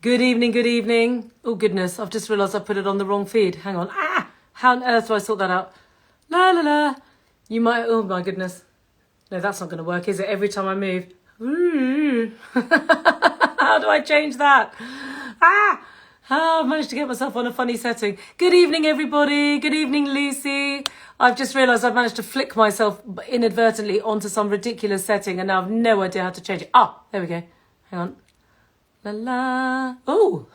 Good evening, good evening. Oh goodness, I've just realised I put it on the wrong feed. Hang on. How on earth do I sort that out? La la la. You might, oh my goodness. No, that's not going to work, is it? Every time I move. Ooh. How do I change that? I've managed to get myself on a funny setting. Good evening, everybody. Good evening, Lucy. I've just realised I've managed to flick myself inadvertently onto some ridiculous setting and now I've no idea how to change it. There we go. Hang on. La la. Oh.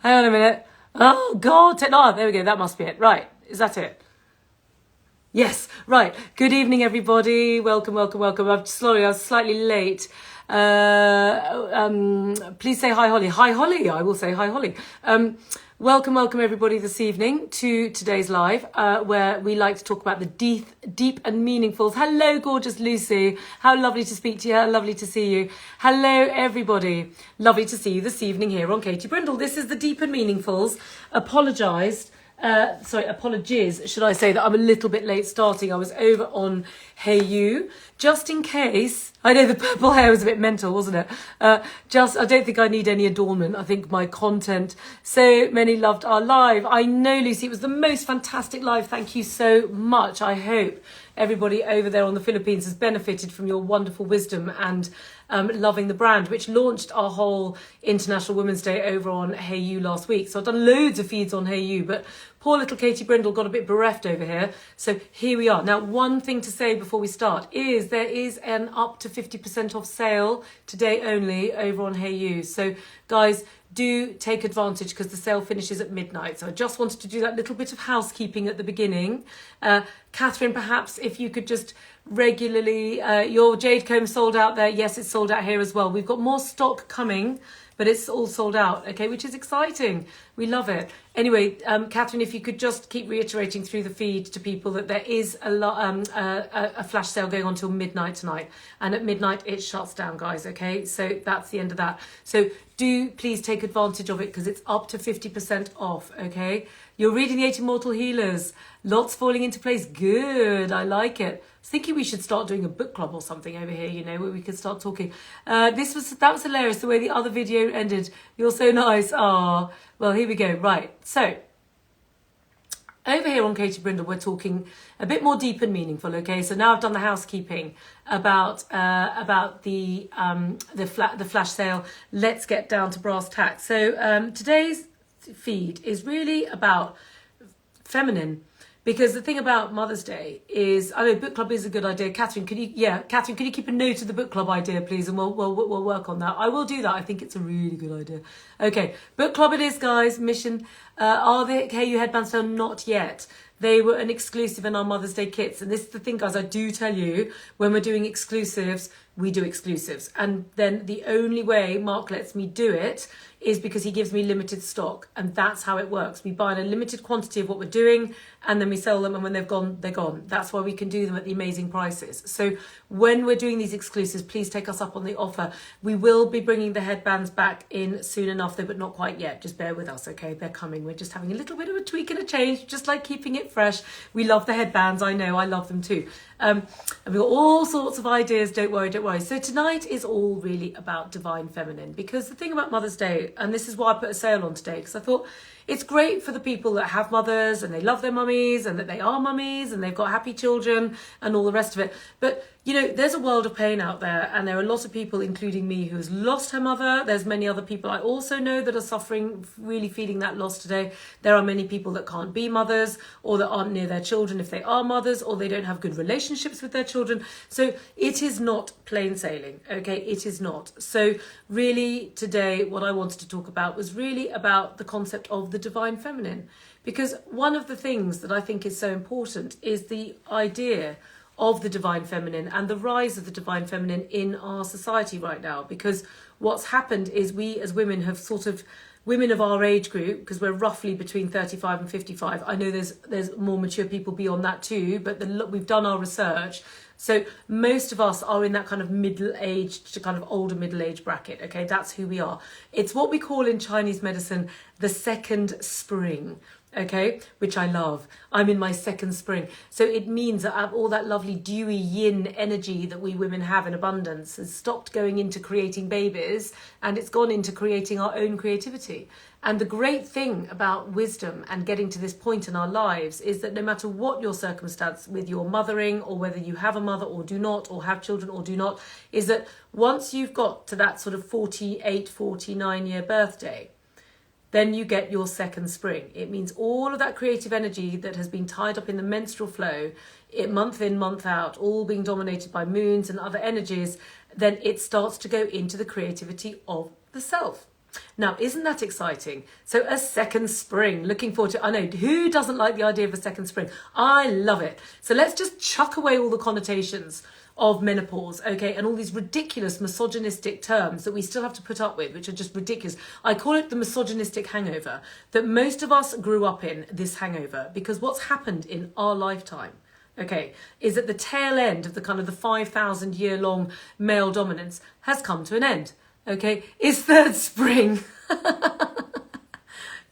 Hang on a minute. Oh, God. There we go. That must be it. Right. Is that it? Yes. Right. Good evening, everybody. Welcome, welcome, welcome. I'm sorry, I was slightly late. Please say hi, Holly. Hi, Holly. I will say hi, Holly. Welcome, everybody, this evening to today's live, where we like to talk about the deep and meaningfuls. Hello, gorgeous Lucy. How lovely to speak to you. How lovely to see you. Hello, everybody. Lovely to see you this evening here on Katie Brindle. This is the deep and meaningfuls. Apologies, should I say, that I'm a little bit late starting. I was over on Hey You, just in case. I know the purple hair was a bit mental, wasn't it? I don't think I need any adornment. I think my content, so many loved our live. I know, Lucy, it was the most fantastic live. Thank you so much. I hope everybody over there on the Philippines has benefited from your wonderful wisdom and loving the brand, which launched our whole International Women's Day over on Hey You last week. So I've done loads of feeds on Hey You, but poor little Katie Brindle got a bit bereft over here. So here we are. Now, one thing to say before we start is there is an up to 50% off sale today only over on Hey You. So guys, do take advantage because the sale finishes at midnight. So I just wanted to do that little bit of housekeeping at the beginning. Catherine, perhaps if you could just regularly, your jade comb sold out there. Yes, it's sold out here as well. We've got more stock coming, but it's all sold out, okay, which is exciting. We love it. Anyway, Catherine, if you could just keep reiterating through the feed to people that there is a flash sale going on till midnight tonight. And at midnight, it shuts down, guys, okay? So that's the end of that. So do please take advantage of it because it's up to 50% off, okay? You're reading the 8 Immortal Healers. Lots falling into place. Good, I like it. I was thinking we should start doing a book club or something over here, you know, where we could start talking. That was hilarious, the way the other video ended. You're so nice. Well, here we go. Right. So over here on Katie Brindle, we're talking a bit more deep and meaningful. Okay. So now I've done the housekeeping about the flash sale. Let's get down to brass tacks. So today's feed is really about feminine. Because the thing about Mother's Day is, I know book club is a good idea. Catherine, could you keep a note of the book club idea, please, and we'll work on that. I will do that. I think it's a really good idea. Okay, book club it is, guys. Mission. Are the KU headbands sold? Not yet. They were an exclusive in our Mother's Day kits. And this is the thing, guys, I do tell you, when we're doing exclusives, we do exclusives. And then the only way Mark lets me do it is because he gives me limited stock. And that's how it works. We buy in a limited quantity of what we're doing and then we sell them. And when they've gone, they're gone. That's why we can do them at the amazing prices. So when we're doing these exclusives, please take us up on the offer. We will be bringing the headbands back in soon enough, though, but not quite yet. Just bear with us, okay? They're coming. We're just having a little bit of a tweak and a change, just like keeping it fresh. We love the headbands. I know. I love them too. And we've got all sorts of ideas. Don't worry, don't worry. So tonight is all really about divine feminine, because the thing about Mother's Day, and this is why I put a sale on today, because I thought it's great for the people that have mothers and they love their mummies and that they are mummies and they've got happy children and all the rest of it. But, you know, there's a world of pain out there, and there are lots of people, including me, who has lost her mother. There's many other people I also know that are suffering, really feeling that loss today. There are many people that can't be mothers, or that aren't near their children if they are mothers, or they don't have good relationships with their children. So it is not plain sailing, okay? It is not. So really today, what I wanted to talk about was really about the concept of the divine feminine. Because one of the things that I think is so important is the idea of the divine feminine and the rise of the divine feminine in our society right now. Because what's happened is we as women have sort of, women of our age group, because we're roughly between 35 and 55. I know there's more mature people beyond that too, but we've done our research. So most of us are in that kind of middle-aged to kind of older middle-age bracket, okay? That's who we are. It's what we call in Chinese medicine the second spring, okay, which I love. I'm in my second spring. So it means that all that lovely dewy yin energy that we women have in abundance has stopped going into creating babies, and it's gone into creating our own creativity. And the great thing about wisdom and getting to this point in our lives is that no matter what your circumstance with your mothering, or whether you have a mother or do not, or have children or do not, is that once you've got to that sort of 48, 49-year birthday, then you get your second spring. It means all of that creative energy that has been tied up in the menstrual flow, month in, month out, all being dominated by moons and other energies, then it starts to go into the creativity of the self. Now, isn't that exciting? So a second spring, looking forward to, I know, who doesn't like the idea of a second spring? I love it. So let's just chuck away all the connotations of menopause, okay, and all these ridiculous misogynistic terms that we still have to put up with, which are just ridiculous. I call it the misogynistic hangover, that most of us grew up in, this hangover, because what's happened in our lifetime, okay, is at the tail end of the kind of the 5,000 year long male dominance has come to an end, okay? It's third spring.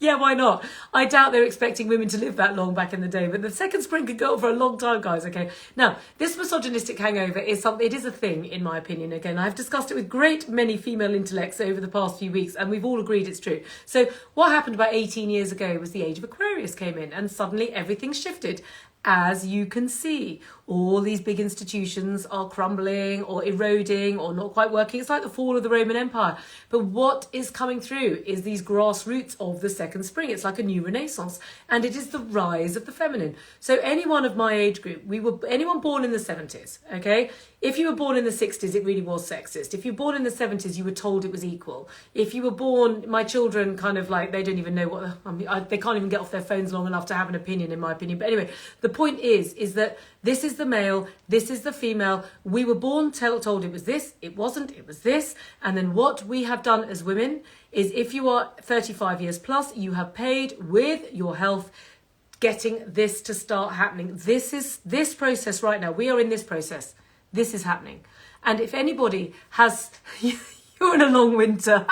Yeah, why not? I doubt they're expecting women to live that long back in the day, but the second spring could go on for a long time, guys, okay? Now, this misogynistic hangover is something, it is a thing, in my opinion. Again, I've discussed it with great many female intellects over the past few weeks, and we've all agreed it's true. So what happened about 18 years ago was the age of Aquarius came in, and suddenly everything shifted. As you can see, all these big institutions are crumbling or eroding or not quite working. It's like the fall of the Roman Empire. But what is coming through is these grassroots of the second spring. It's like a new renaissance, and it is the rise of the feminine. So anyone of my age group, anyone born in the 70s, okay? If you were born in the 60s, it really was sexist. If you were born in the 70s, you were told it was equal. If you were born, my children kind of like, they don't even know what, they can't even get off their phones long enough to have an opinion, in my opinion. But anyway, the point is that this is the male, this is the female. We were born told it was this, it wasn't, it was this. And then what we have done as women is, if you are 35 years plus, you have paid with your health getting this to start happening. This process right now, we are in this process. This is happening. And if anybody has, you're in a long winter.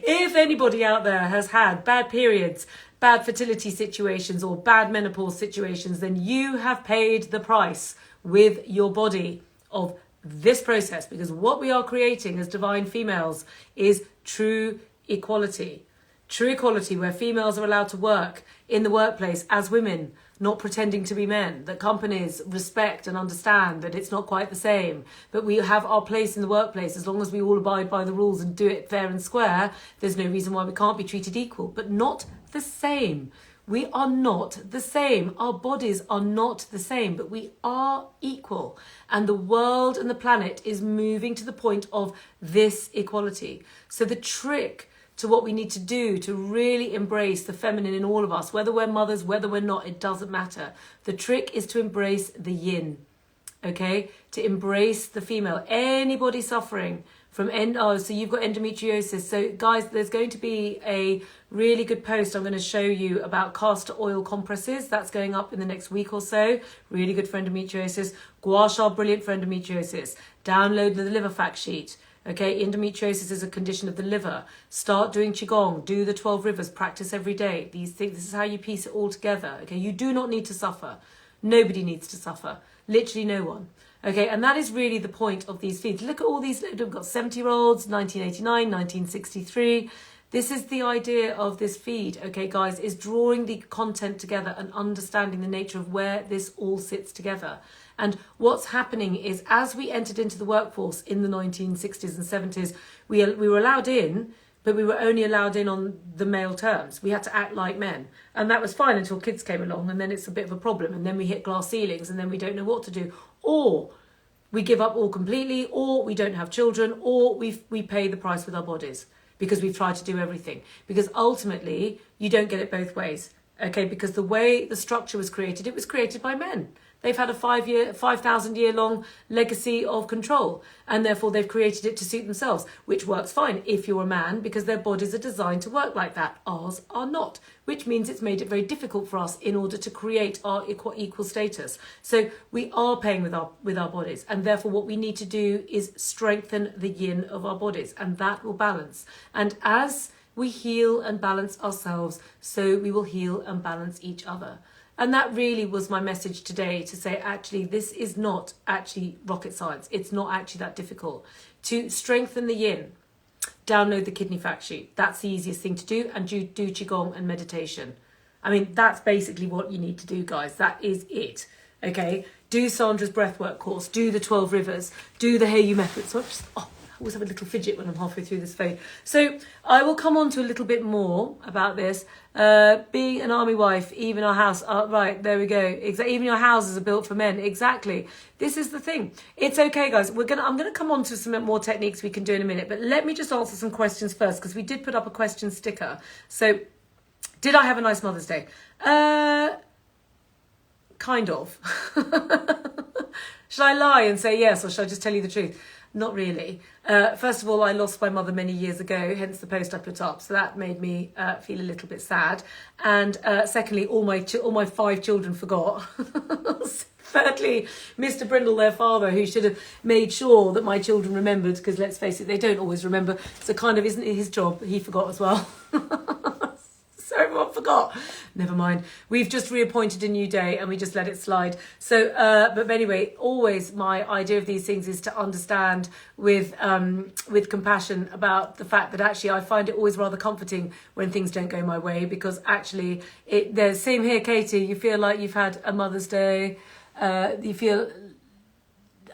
If anybody out there has had bad periods, bad fertility situations, or bad menopause situations, then you have paid the price with your body of this process, because what we are creating as divine females is true equality. True equality, where females are allowed to work in the workplace as women, not pretending to be men, that companies respect and understand that it's not quite the same, but we have our place in the workplace. As long as we all abide by the rules and do it fair and square, there's no reason why we can't be treated equal, but not the same. We are not the same. Our bodies are not the same, but we are equal. And the world and the planet is moving to the point of this equality. So the trick to what we need to do to really embrace the feminine in all of us, whether we're mothers, whether we're not, it doesn't matter. The trick is to embrace the yin, okay? To embrace the female. Anybody suffering from so you've got endometriosis. So guys, there's going to be a really good post I'm going to show you about castor oil compresses. That's going up in the next week or so. Really good for endometriosis. Gua sha, brilliant for endometriosis. Download the liver fact sheet. Okay, endometriosis is a condition of the liver. Start doing Qigong, do the 12 rivers, practice every day. These things, this is how you piece it all together. Okay, you do not need to suffer. Nobody needs to suffer. Literally no one. Okay, and that is really the point of these feeds. Look at all these, we've got 70-year-olds, 1989, 1963. This is the idea of this feed, okay, guys, is drawing the content together and understanding the nature of where this all sits together. And what's happening is, as we entered into the workforce in the 1960s and 70s, we were allowed in, but we were only allowed in on the male terms. We had to act like men. And that was fine until kids came along, and then it's a bit of a problem. And then we hit glass ceilings, and then we don't know what to do. Or we give up all completely, or we don't have children, or we pay the price with our bodies because we've tried to do everything. Because ultimately, you don't get it both ways. Okay, because the way the structure was created, it was created by men. They've had a 5,000 year long legacy of control, and therefore they've created it to suit themselves, which works fine if you're a man, because their bodies are designed to work like that. Ours are not, which means it's made it very difficult for us in order to create our equal status. So we are paying with our bodies, and therefore what we need to do is strengthen the yin of our bodies, and that will balance. And as we heal and balance ourselves, so we will heal and balance each other. And that really was my message today, to say, actually, this is not actually rocket science. It's not actually that difficult. To strengthen the yin, download the kidney fact sheet. That's the easiest thing to do. And do Qigong and meditation. I mean, that's basically what you need to do, guys. That is it. Okay? Do Sandra's breathwork course. Do the 12 rivers. Do the Heiyu method. So I always have a little fidget when I'm halfway through this phase. So I will come on to a little bit more about this. Being an army wife, even our house. Right, there we go. Even your houses are built for men. Exactly. This is the thing. It's okay, guys. I'm gonna come on to some more techniques we can do in a minute. But let me just answer some questions first, because we did put up a question sticker. So, did I have a nice Mother's Day? Kind of. Should I lie and say yes, or should I just tell you the truth? Not really. First of all, I lost my mother many years ago, hence the post I put up. So that made me feel a little bit sad. And secondly, all my 5 children forgot. Thirdly, Mr. Brindle, their father, who should have made sure that my children remembered, because let's face it, they don't always remember. So kind of isn't it his job? He forgot as well. So everyone forgot. Never mind. We've just reappointed a new day and we just let it slide. So, but anyway, always my idea of these things is to understand with compassion about the fact that actually I find it always rather comforting when things don't go my way, because actually there's same here, Katie. You feel like you've had a Mother's Day.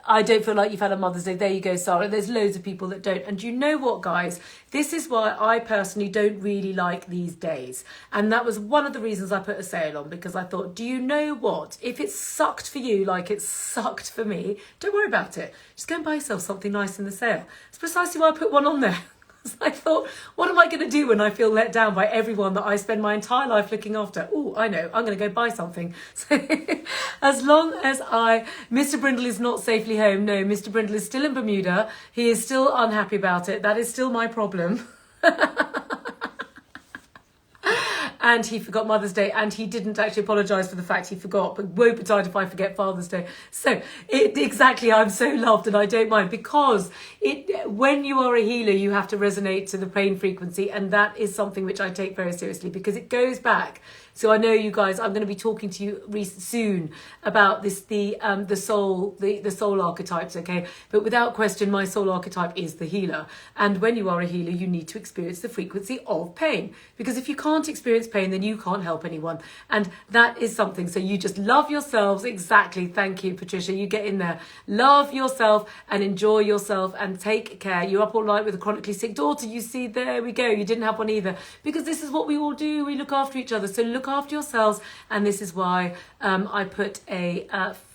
I don't feel like you've had a Mother's Day. There you go, Sarah. There's loads of people that don't. And you know what, guys? This is why I personally don't really like these days. And that was one of the reasons I put a sale on, because I thought, do you know what? If it sucked for you like it sucked for me, don't worry about it. Just go and buy yourself something nice in the sale. It's precisely why I put one on there. I thought, what am I going to do when I feel let down by everyone that I spend my entire life looking after? Oh, I know, I'm going to go buy something. So as long as Mr. Brindle is not safely home, no, Mr. Brindle is still in Bermuda. He is still unhappy about it. That is still my problem. And he forgot Mother's Day, and he didn't actually apologise for the fact he forgot, but woe betide if I forget Father's Day. So exactly, I'm so loved and I don't mind, because when you are a healer, you have to resonate to the pain frequency, and that is something which I take very seriously, because it goes back. So I know you guys, I'm going to be talking to you soon about this, the soul archetypes, okay? But without question, my soul archetype is the healer. And when you are a healer, you need to experience the frequency of pain. Because if you can't experience pain, then you can't help anyone. And that is something. So you just love yourselves. Exactly. Thank you, Patricia. You get in there. Love yourself and enjoy yourself and take care. You're up all night with a chronically sick daughter. You see, there we go. You didn't have one either. Because this is what we all do. We look after each other. So look after yourselves, and this is why I put a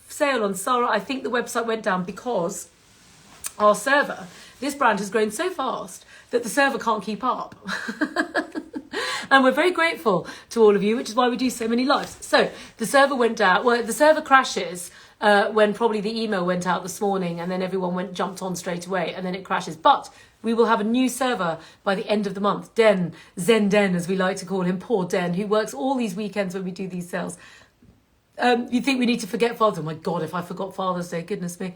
sale on Sarah. I think the website went down because our server, this brand has grown so fast that the server can't keep up. And we're very grateful to all of you, which is why we do so many lives. So the server went down. Well, the server crashes when probably the email went out this morning, and then everyone jumped on straight away, and then it crashes. But we will have a new server by the end of the month. Zen Den, as we like to call him, poor Den, who works all these weekends when we do these sales. You think we need to forget Father's Day? Oh my God, if I forgot Father's Day, goodness me.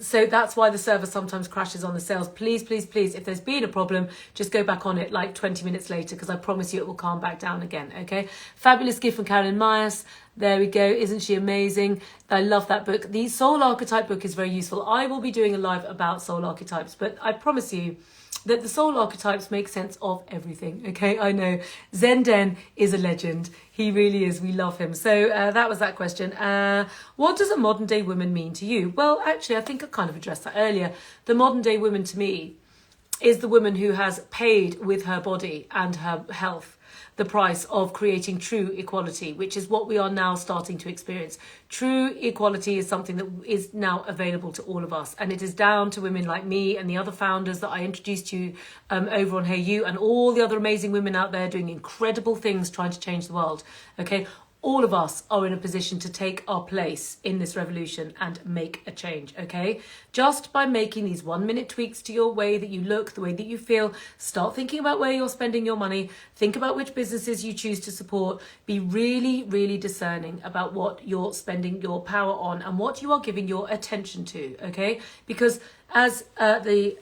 So that's why the server sometimes crashes on the sales. Please, please, please, if there's been a problem, just go back on it like 20 minutes later, because I promise you it will calm back down again, okay? Fabulous gift from Carolyn Myers. There we go. Isn't she amazing? I love that book. The Soul Archetype book is very useful. I will be doing a live about soul archetypes, but I promise you that the soul archetypes make sense of everything, okay? I know. Zen Den is a legend. He really is. We love him. So that was that question. What does a modern day woman mean to you? Well, actually, I think I kind of addressed that earlier. The modern day woman to me is the woman who has paid with her body and her health the price of creating true equality, which is what we are now starting to experience. True equality is something that is now available to all of us, and it is down to women like me and the other founders that I introduced you over on Hey You, and all the other amazing women out there doing incredible things trying to change the world, okay? all of us are in a position to take our place in this revolution and make a change, okay? Just by making these 1-minute tweaks to your way that you look, the way that you feel, start thinking about where you're spending your money, think about which businesses you choose to support, be really, really discerning about what you're spending your power on and what you are giving your attention to, okay? Because as the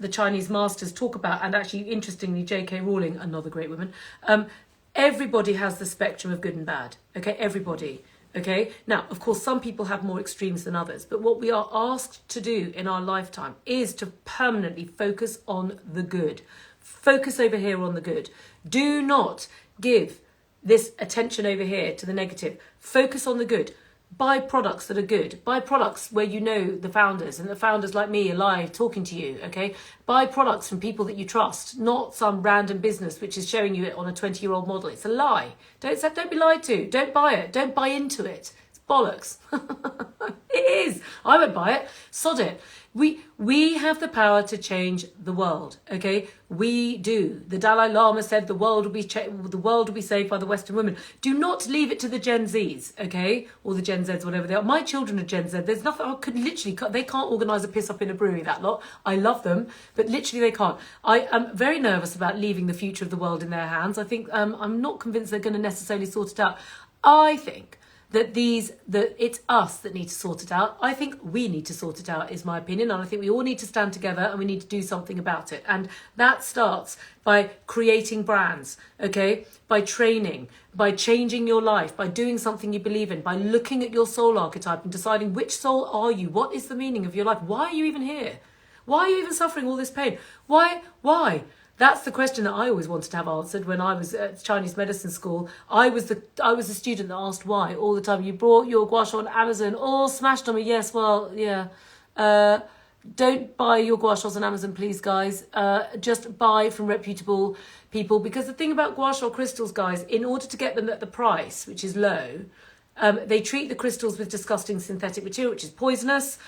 Chinese masters talk about, and actually interestingly J.K. Rowling, another great woman, everybody has the spectrum of good and bad, okay? Everybody, okay? Now, of course, some people have more extremes than others, but what we are asked to do in our lifetime is to permanently focus on the good. Focus over here on the good. Do not give this attention over here to the negative. Focus on the good. Buy products that are good. Buy products where you know the founders, and the founders like me are live talking to you, okay? Buy products from people that you trust, not some random business which is showing you it on a 20-year-old model. It's a lie. Don't be lied to. Don't buy it. Don't buy into it. It's bollocks. It is. I won't buy it. Sod it. We have the power to change the world, okay? We do. The Dalai Lama said the world will be saved by the Western women. Do not leave it to the Gen Zs, okay? Or the Gen Zs, whatever they are. My children are Gen Z. There's nothing, they can't organise a piss up in a brewery, that lot. I love them, but literally they can't. I am very nervous about leaving the future of the world in their hands. I think, I'm not convinced they're going to necessarily sort it out. I think that it's us that need to sort it out. I think we need to sort it out, is my opinion. And I think we all need to stand together and we need to do something about it. And that starts by creating brands, okay? By training, by changing your life, by doing something you believe in, by looking at your soul archetype and deciding which soul are you? What is the meaning of your life? Why are you even here? Why are you even suffering all this pain? Why? That's the question that I always wanted to have answered when I was at Chinese medicine school. I was the student that asked why all the time. You bought your gua sha on Amazon, all smashed on me. Yes, well, yeah. Don't buy your gua shas on Amazon, please, guys. Just buy from reputable people, because the thing about gua sha crystals, guys, in order to get them at the price, which is low, they treat the crystals with disgusting synthetic material, which is poisonous,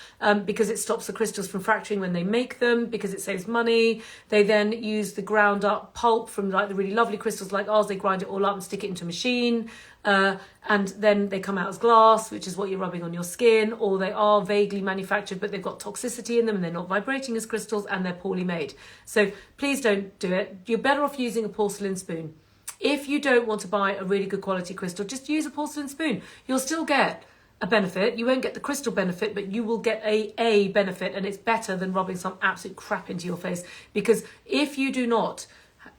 because it stops the crystals from fracturing when they make them, because it saves money. They then use the ground up pulp from like the really lovely crystals like ours. They grind it all up and stick it into a machine. And then they come out as glass, which is what you're rubbing on your skin, or they are vaguely manufactured, but they've got toxicity in them and they're not vibrating as crystals and they're poorly made. So please don't do it. You're better off using a porcelain spoon. If you don't want to buy a really good quality crystal, just use a porcelain spoon. You'll still get a benefit. You won't get the crystal benefit, but you will get a benefit, and it's better than rubbing some absolute crap into your face. Because if you do not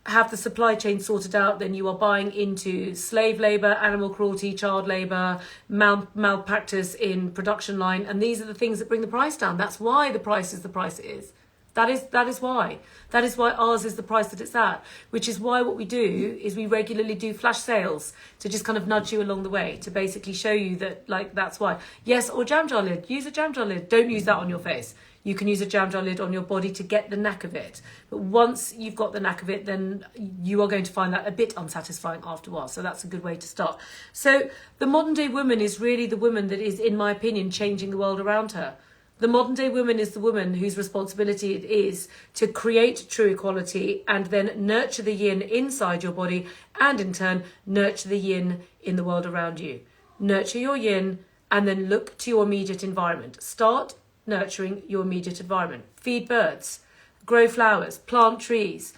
have the supply chain sorted out, then you are buying into slave labour, animal cruelty, child labour, malpractice in production line, and these are the things that bring the price down. That's why the price is the price it is. That is why. That is why ours is the price that it's at, which is why what we do is we regularly do flash sales to just kind of nudge you along the way, to basically show you that, like, that's why. Yes, or jam jar lid. Use a jam jar lid. Don't use that on your face. You can use a jam jar lid on your body to get the knack of it. But once you've got the knack of it, then you are going to find that a bit unsatisfying after a while. So that's a good way to start. So the modern day woman is really the woman that is, in my opinion, changing the world around her. The modern day woman is the woman whose responsibility it is to create true equality and then nurture the yin inside your body, and in turn nurture the yin in the world around you. Nurture your yin and then look to your immediate environment. Start nurturing your immediate environment. Feed birds, grow flowers, plant trees.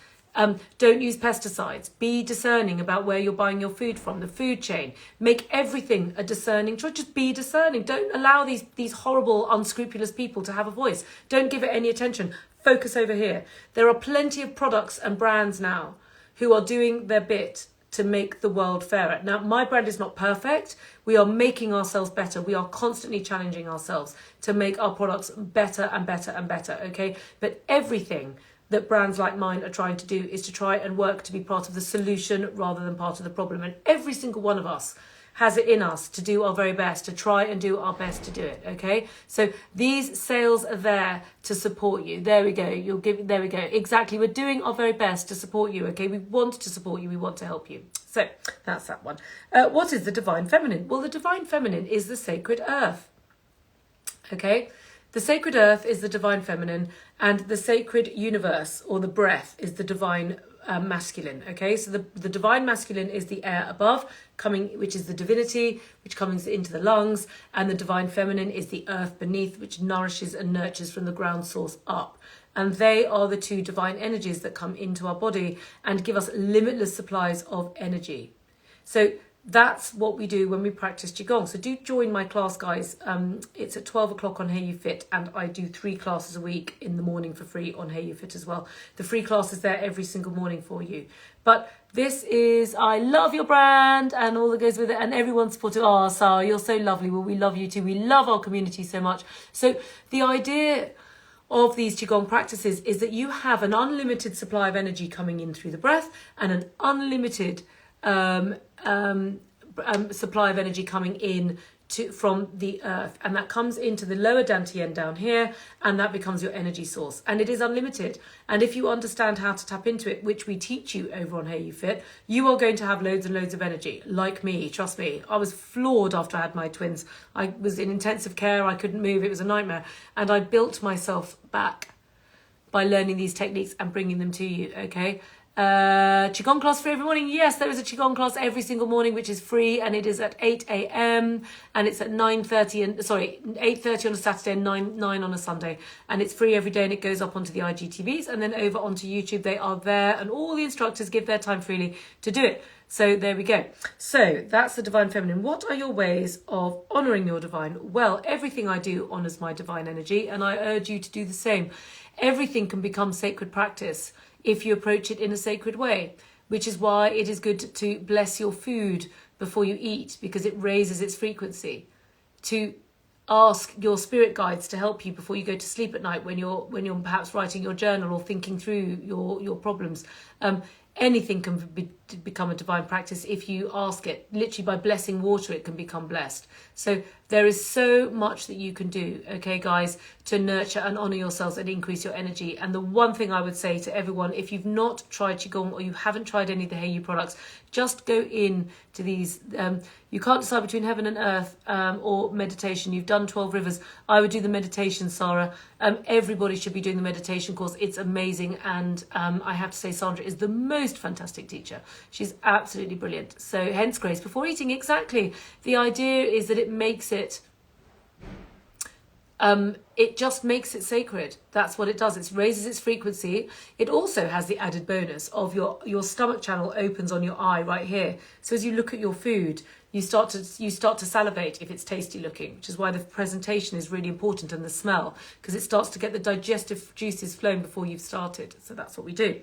Don't use pesticides. Be discerning about where you're buying your food from, the food chain. Make everything a discerning choice. Just be discerning. Don't allow these horrible, unscrupulous people to have a voice. Don't give it any attention. Focus over here. There are plenty of products and brands now who are doing their bit to make the world fairer. Now, my brand is not perfect. We are making ourselves better. We are constantly challenging ourselves to make our products better and better and better, okay? But everything that brands like mine are trying to do is to try and work to be part of the solution rather than part of the problem. And every single one of us has it in us to do our very best, to try and do our best to do it, okay? So these sales are there to support you. There we go. There we go. Exactly. We're doing our very best to support you, okay? We want to support you. We want to help you. So that's that one. What is the divine feminine? Well, the divine feminine is the sacred earth, okay? The sacred earth is the divine feminine, and the sacred universe, or the breath, is the divine masculine. Okay, so the divine masculine is the air above, which is the divinity, which comes into the lungs, and the divine feminine is the earth beneath, which nourishes and nurtures from the ground source up. And they are the two divine energies that come into our body and give us limitless supplies of energy. So that's what we do when we practice Qigong. So do join my class, guys. It's at 12 o'clock on Hey You Fit, and I do 3 classes a week in the morning for free on Hey You Fit as well. The free class is there every single morning for you. But this is, I love your brand and all that goes with it, and everyone's supporting. Oh, Sarah, you're so lovely. Well, we love you too. We love our community so much. So the idea of these Qigong practices is that you have an unlimited supply of energy coming in through the breath and an unlimited supply of energy coming in from the earth, and that comes into the lower dantian down here, and that becomes your energy source, and it is unlimited. And if you understand how to tap into it, which we teach you over on Hey You Fit, you are going to have loads and loads of energy. Like me, trust me, I was floored after I had my twins. I was in intensive care, I couldn't move, it was a nightmare, and I built myself back by learning these techniques and bringing them to you. Okay, Qigong class for every morning. Yes, there is a Qigong class every single morning, which is free, and it is at 8 a.m. and it's at 8:30 on a Saturday and 9 on a Sunday, and it's free every day, and it goes up onto the IGTVs and then over onto YouTube. They are there, and all the instructors give their time freely to do it. So there we go. So that's the divine feminine. What are your ways of honoring your divine? Well, everything I do honors my divine energy, and I urge you to do the same. Everything can become sacred practice if you approach it in a sacred way, which is why it is good to bless your food before you eat, because it raises its frequency. To ask your spirit guides to help you before you go to sleep at night, when you're perhaps writing your journal or thinking through your problems. Anything can become a divine practice if you ask it. Literally by blessing water, it can become blessed. So there is so much that you can do, okay, guys, to nurture and honor yourselves and increase your energy. And the one thing I would say to everyone, if you've not tried Qigong or you haven't tried any of the Hey You products, just go in to these. You can't decide between heaven and earth or meditation. You've done 12 rivers. I would do the meditation, Sarah. Everybody should be doing the meditation course. It's amazing. And I have to say, Sandra is the most fantastic teacher. She's absolutely brilliant. So hence grace before eating. Exactly. The idea is that it makes it just makes it sacred. That's what it does. It raises its frequency. It also has the added bonus of your stomach channel opens on your eye right here. So as you look at your food, you start to salivate if it's tasty looking, which is why the presentation is really important, and the smell, because it starts to get the digestive juices flowing before you've started. So that's what we do.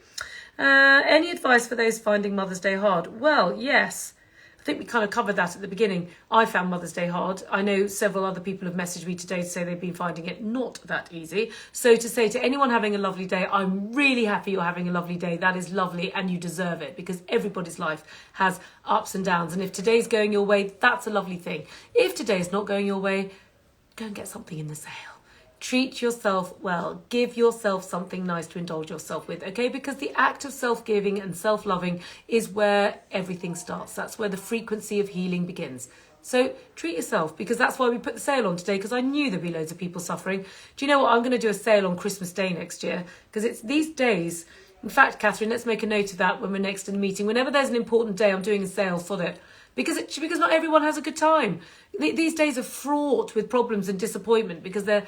Any advice for those finding Mother's Day hard? Well, yes. I think we kind of covered that at the beginning. I found Mother's Day hard. I know several other people have messaged me today to say they've been finding it not that easy. So to say to anyone having a lovely day, I'm really happy you're having a lovely day. That is lovely, and you deserve it, because everybody's life has ups and downs. And if today's going your way, that's a lovely thing. If today's not going your way, go and get something in the sale. Treat yourself well. Give yourself something nice to indulge yourself with, okay? Because the act of self-giving and self-loving is where everything starts. That's where the frequency of healing begins. So treat yourself, because that's why we put the sale on today, because I knew there'd be loads of people suffering. Do you know what? I'm going to do a sale on Christmas Day next year, because it's these days. In fact, Catherine, let's make a note of that when we're next in the meeting. Whenever there's an important day, I'm doing a sale, sod it. Because not everyone has a good time. These days are fraught with problems and disappointment, because they're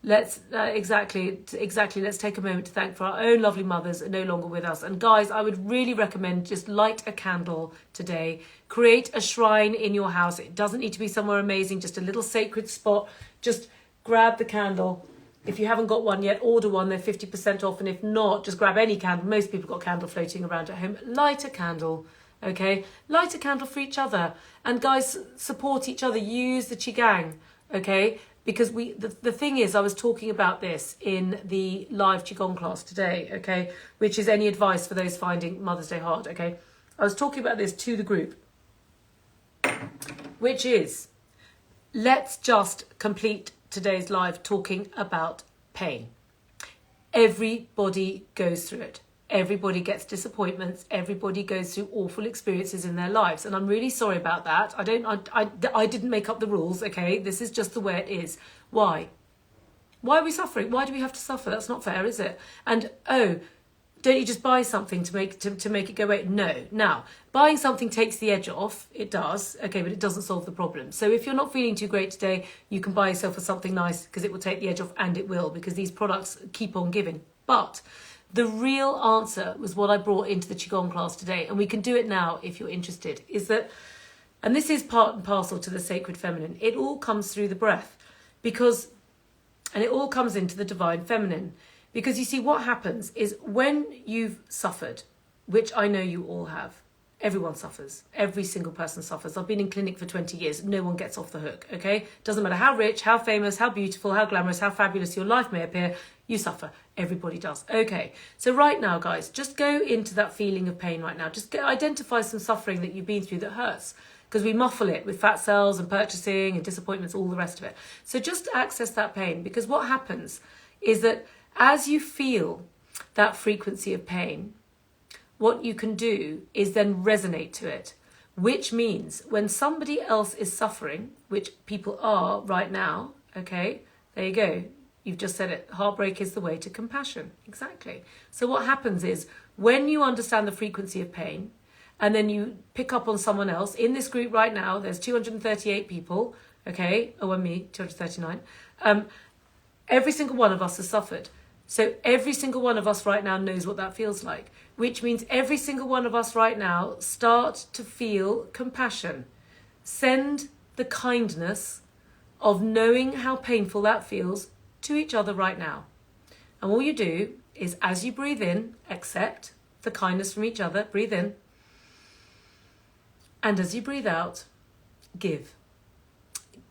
let's take a moment to thank for our own lovely mothers are no longer with us. And guys, I would really recommend just light a candle today. Create a shrine in your house. It doesn't need to be somewhere amazing, just a little sacred spot. Just grab the candle. If you haven't got one yet, order one. They're 50% off. And if not, just grab any candle. Most people got a candle floating around at home. Light a candle. Okay, light a candle for each other, and guys, support each other. Use the Qigong, okay? Because the thing is, I was talking about this in the live Qigong class today, okay? Which is any advice for those finding Mother's Day hard, okay? I was talking about this to the group, which is, let's just complete today's live talking about pain. Everybody goes through it. Everybody gets disappointments. Everybody goes through awful experiences in their lives. And I'm really sorry about that. I didn't make up the rules, okay? This is just the way it is. Why? Why are we suffering? Why do we have to suffer? That's not fair, is it? And, don't you just buy something to make it go away? No. Now, buying something takes the edge off. It does. Okay, but it doesn't solve the problem. So if you're not feeling too great today, you can buy yourself something nice because it will take the edge off, and it will, because these products keep on giving. But the real answer was what I brought into the Qigong class today, and we can do it now if you're interested, is that, and this is part and parcel to the sacred feminine, it all comes through the breath, and it all comes into the divine feminine. Because you see, what happens is when you've suffered, which I know you all have, everyone suffers. Every single person suffers. I've been in clinic for 20 years. No one gets off the hook, okay? Doesn't matter how rich, how famous, how beautiful, how glamorous, how fabulous your life may appear, you suffer. Everybody does. Okay, so right now, guys, just go into that feeling of pain right now. Just identify some suffering that you've been through that hurts. Because we muffle it with fat cells and purchasing and disappointments, all the rest of it. So just access that pain, because what happens is that as you feel that frequency of pain, what you can do is then resonate to it, which means when somebody else is suffering, which people are right now, okay, there you go. You've just said it. Heartbreak is the way to compassion. Exactly. So what happens is when you understand the frequency of pain and then you pick up on someone else, in this group right now, there's 238 people, okay, oh, and me, 239. Every single one of us has suffered. So every single one of us right now knows what that feels like, which means every single one of us right now start to feel compassion. Send the kindness of knowing how painful that feels to each other right now. And all you do is, as you breathe in, accept the kindness from each other, breathe in. And as you breathe out, give.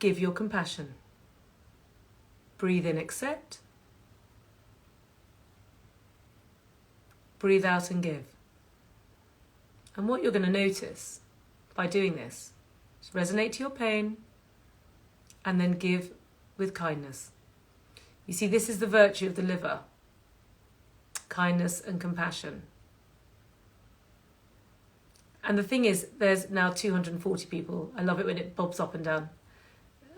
Give your compassion. Breathe in, accept. Breathe out and give. And what you're going to notice by doing this is resonate to your pain and then give with kindness. You see, this is the virtue of the liver. Kindness and compassion. And the thing is, there's now 240 people. I love it when it bobs up and down.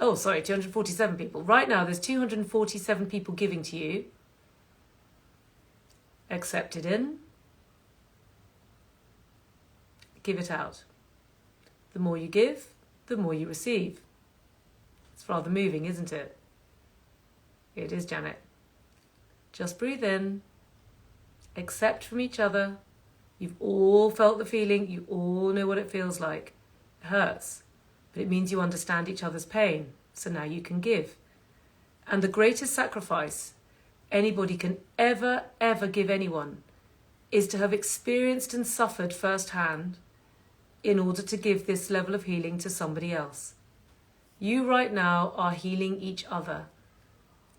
Oh, sorry, 247 people. Right now, there's 247 people giving to you. Accept it in. Give it out. The more you give, the more you receive. It's rather moving, isn't it? It is, Janet. Just breathe in. Accept from each other. You've all felt the feeling. You all know what it feels like. It hurts, but it means you understand each other's pain. So now you can give. And the greatest sacrifice anybody can ever give anyone is to have experienced and suffered firsthand in order to give this level of healing to somebody else. You right now are healing each other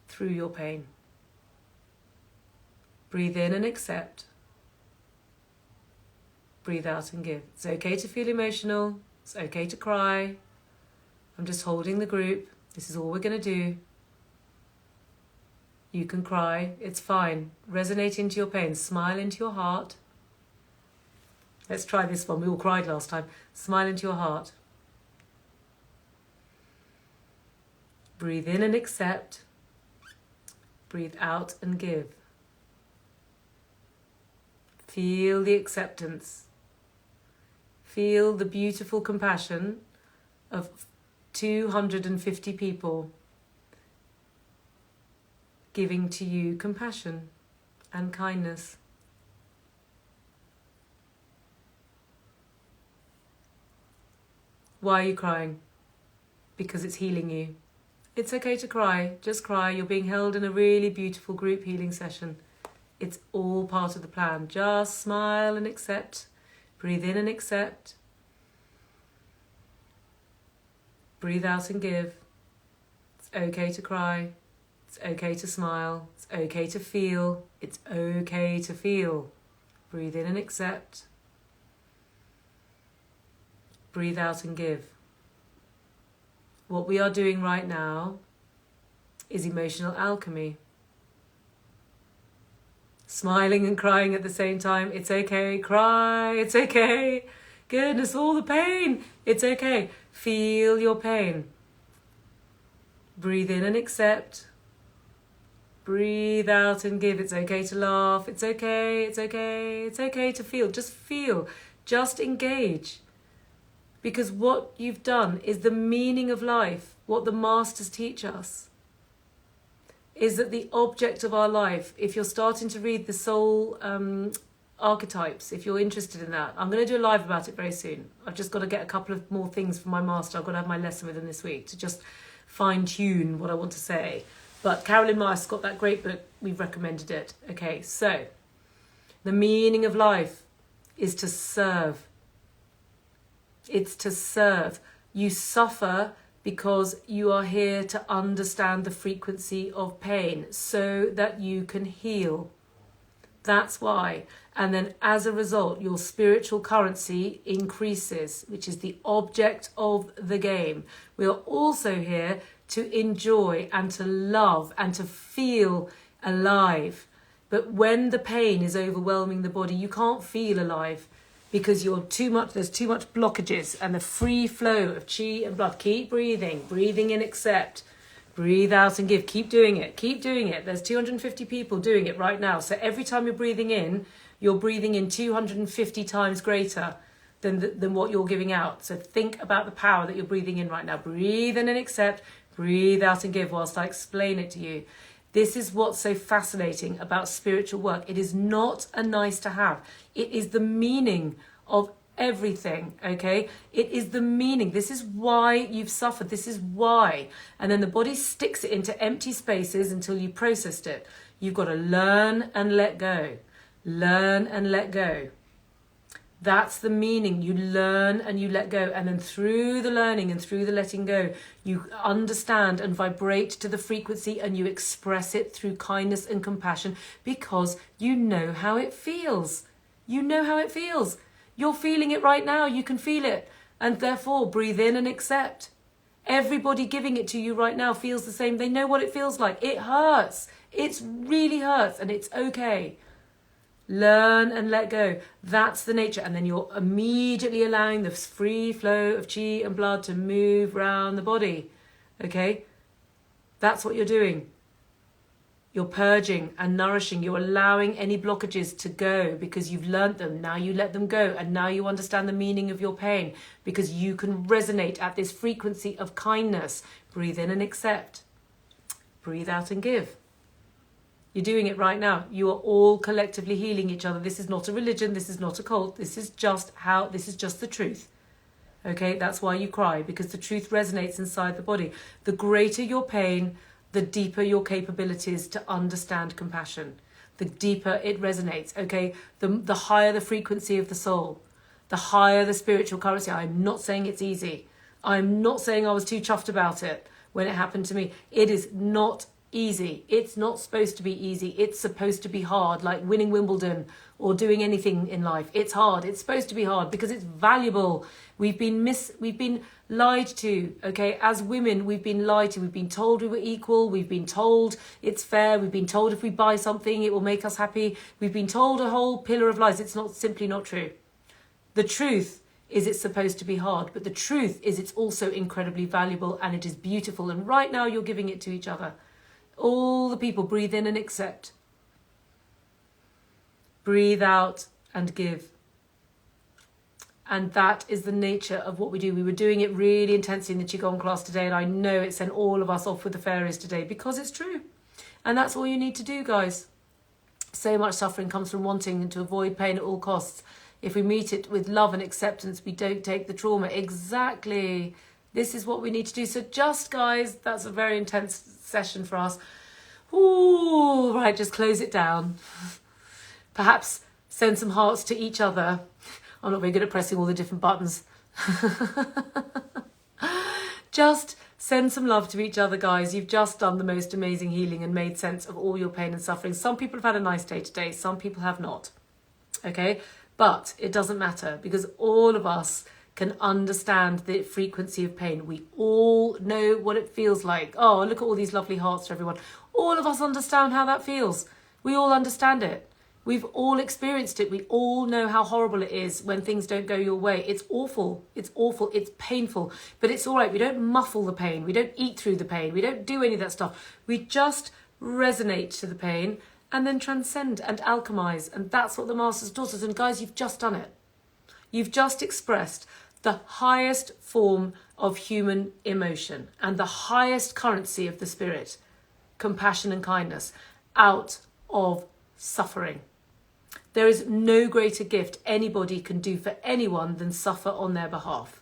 through your pain. Breathe in and accept. Breathe out and give. It's okay to feel emotional. It's okay to cry. I'm just holding the group. This is all we're going to do. You can cry. It's fine. Resonate into your pain. Smile into your heart. Let's try this one. We all cried last time. Smile into your heart. Breathe in and accept. Breathe out and give. Feel the acceptance. Feel the beautiful compassion of 250 people giving to you compassion and kindness. Why are you crying? Because it's healing you. It's okay to cry. Just cry. You're being held in a really beautiful group healing session. It's all part of the plan. Just smile and accept. Breathe in and accept. Breathe out and give. It's okay to cry. It's okay to smile. It's okay to feel. It's okay to feel. Breathe in and accept. Breathe out and give. What we are doing right now is emotional alchemy. Smiling and crying at the same time. It's okay. Cry. It's okay. Goodness, all the pain. It's okay. Feel your pain. Breathe in and accept. Breathe out and give. It's okay to laugh. It's okay. It's okay. It's okay to feel. Just feel. Just engage. Because what you've done is the meaning of life. What the masters teach us is that the object of our life, if you're starting to read the soul archetypes, if you're interested in that, I'm going to do a live about it very soon. I've just got to get a couple of more things from my master. I've got to have my lesson with him this week to just fine tune what I want to say. But Carolyn Myers got that great book. We've recommended it. Okay, so the meaning of life is to serve. It's to serve. You suffer because you are here to understand the frequency of pain so that you can heal. That's why. And then as a result, your spiritual currency increases, which is the object of the game. We are also here to enjoy and to love and to feel alive. But when the pain is overwhelming the body, you can't feel alive because there's too much blockages, and the free flow of chi and blood. Keep breathing. Breathing in, accept. Breathe out and give. Keep doing it. Keep doing it. There's 250 people doing it right now. So every time you're breathing in 250 times greater than what you're giving out. So think about the power that you're breathing in right now. Breathe in and accept. Breathe out and give whilst I explain it to you. This is what's so fascinating about spiritual work. It is not a nice to have. It is the meaning of everything, okay? It is the meaning. This is why you've suffered. This is why. And then the body sticks it into empty spaces until you processed it. You've got to learn and let go. Learn and let go. That's the meaning. You learn and you let go. And then through the learning and through the letting go, you understand and vibrate to the frequency, and you express it through kindness and compassion because you know how it feels. You know how it feels. You're feeling it right now. You can feel it. And therefore, breathe in and accept. Everybody giving it to you right now feels the same. They know what it feels like. It hurts. It really hurts, and it's okay. Learn and let go. That's the nature. And then you're immediately allowing the free flow of chi and blood to move around the body. Okay? That's what you're doing. You're purging and nourishing. You're allowing any blockages to go because you've learnt them. Now you let them go. And now you understand the meaning of your pain because you can resonate at this frequency of kindness. Breathe in and accept. Breathe out and give. You're doing it right now. You are all collectively healing each other. This is not a religion. This is not a cult. This is just the truth. Okay, that's why you cry, because the truth resonates inside the body. The greater your pain, the deeper your capabilities to understand compassion. The deeper it resonates, okay? The higher the frequency of the soul, the higher the spiritual currency. I'm not saying it's easy. I'm not saying I was too chuffed about it when it happened to me. It is not easy. It's not supposed to be easy. It's supposed to be hard, like winning Wimbledon or doing anything in life. It's hard. It's supposed to be hard because it's valuable. We've been lied to, okay? As women, we've been lied to. We've been told we were equal. We've been told it's fair. We've been told if we buy something, it will make us happy. We've been told a whole pillar of lies. It's simply not true. The truth is it's supposed to be hard, but the truth is it's also incredibly valuable and it is beautiful. And right now you're giving it to each other. All the people, breathe in and accept. Breathe out and give. And that is the nature of what we do. We were doing it really intensely in the Qigong class today, and I know it sent all of us off with the fairies today because it's true. And that's all you need to do, guys. So much suffering comes from wanting to avoid pain at all costs. If we meet it with love and acceptance, we don't take the trauma. Exactly. This is what we need to do. So just, guys, that's a very intense session for us. Ooh, right, just close it down. Perhaps send some hearts to each other. I'm not very good at pressing all the different buttons. Just send some love to each other, guys. You've just done the most amazing healing and made sense of all your pain and suffering. Some people have had a nice day today. Some people have not. Okay? But it doesn't matter because all of us can understand the frequency of pain. We all know what it feels like. Oh, look at all these lovely hearts to everyone. All of us understand how that feels. We all understand it. We've all experienced it. We all know how horrible it is when things don't go your way. It's awful. It's awful. It's painful. But it's all right. We don't muffle the pain. We don't eat through the pain. We don't do any of that stuff. We just resonate to the pain, and then transcend and alchemize. And that's what the Master's taught us. And guys, you've just done it. You've just expressed the highest form of human emotion and the highest currency of the spirit, compassion and kindness, out of suffering. There is no greater gift anybody can do for anyone than suffer on their behalf.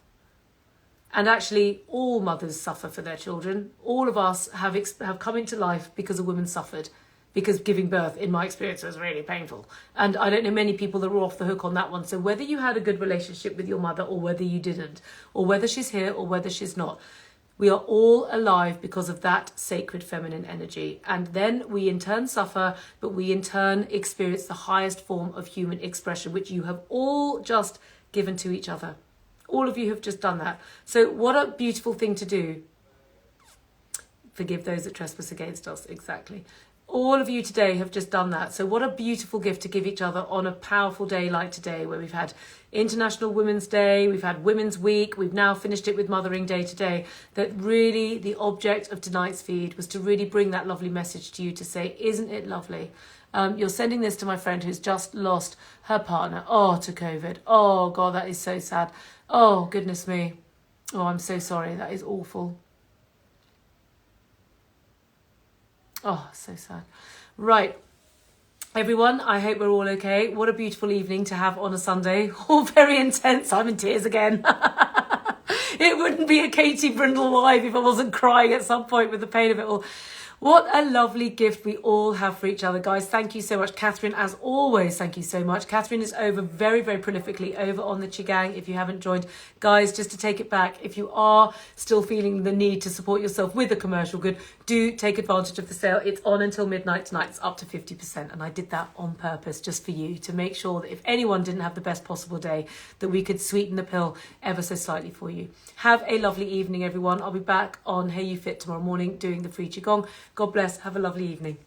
And actually, all mothers suffer for their children. All of us have come into life because a woman suffered, because giving birth, in my experience, was really painful. And I don't know many people that were off the hook on that one. So whether you had a good relationship with your mother or whether you didn't, or whether she's here or whether she's not, we are all alive because of that sacred feminine energy. And then we in turn suffer, but we in turn experience the highest form of human expression, which you have all just given to each other. All of you have just done that. So what a beautiful thing to do. Forgive those that trespass against us. Exactly. All of you today have just done that. So what a beautiful gift to give each other on a powerful day like today, where we've had International Women's Day, we've had Women's Week, we've now finished it with Mothering Day today. That really the object of tonight's feed was to really bring that lovely message to you to say, isn't it lovely? You're sending this to my friend who's just lost her partner, to COVID. Oh God, that is so sad. Oh, goodness me. Oh, I'm so sorry. That is awful. Oh, so sad. Right. Everyone, I hope we're all okay. What a beautiful evening to have on a Sunday. All very intense. I'm in tears again. It wouldn't be a Katie Brindle live if I wasn't crying at some point with the pain of it all. What a lovely gift we all have for each other. Guys, thank you so much. Catherine, as always, thank you so much. Catherine is over very, very prolifically over on the Qigong. If you haven't joined, guys, just to take it back, if you are still feeling the need to support yourself with a commercial good, do take advantage of the sale. It's on until midnight tonight. It's up to 50%. And I did that on purpose just for you to make sure that if anyone didn't have the best possible day, that we could sweeten the pill ever so slightly for you. Have a lovely evening, everyone. I'll be back on Hey You Fit tomorrow morning doing the free Qigong. God bless. Have a lovely evening.